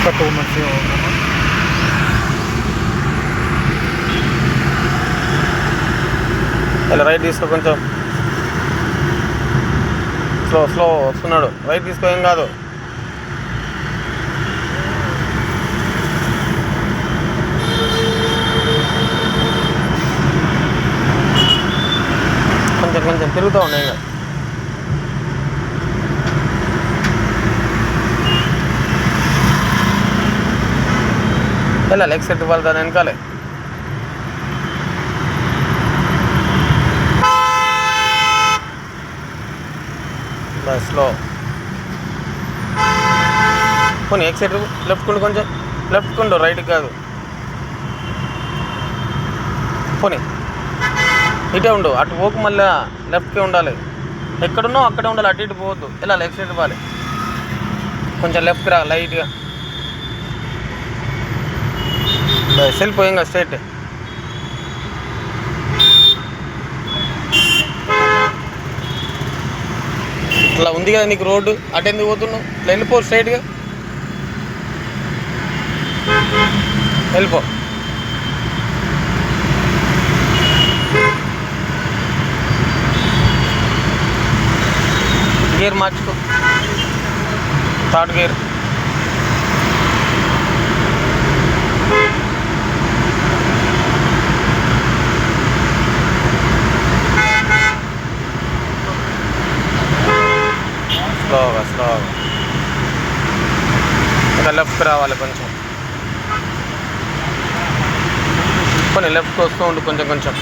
ఒక 2 months ఉన్నామా. ఇలా రైట్ తీసుకో, కొంచెం స్లో స్లో వస్తున్నాడు. రైట్ తీసుకో, ఏం కాదు. కొంచెం కొంచెం తిరుగుతూ ఉన్నాయి. ఇంకా ఇలా లెగ్ సెట్ ఇవ్వాలి దాని వెనకాలే. స్లో పోనీ, ఎగ్ సైడ్ లెఫ్ట్ కుండు, కొంచెం లెఫ్ట్ కుండు, రైట్ కాదు. పోనీ ఇటే ఉండు, అటు పోకు, మళ్ళీ లెఫ్ట్కే ఉండాలి. ఎక్కడున్నావు అక్కడే ఉండాలి, అటు ఇటు పోవద్దు. ఇలా లెగ్ సైడ్ ఇవ్వాలి. కొంచెం లెఫ్ట్కి రా లైట్గా. వెళ్ళిపోయింగా స్ట్రైట్. ఇట్లా ఉంది కదా నీకు రోడ్డు, అటు ఎందుకు పోతున్నావు? ఇట్లా వెళ్ళిపో స్ట్రైట్గా, వెళ్ళిపో. గేర్ మార్చుకో, థర్డ్ గేర్. స్లోగా స్లోగా ఇంకా లెఫ్ట్కి రావాలి కొంచెం. కొన్ని లెఫ్ట్కి వస్తూ ఉండు కొంచెం కొంచెం.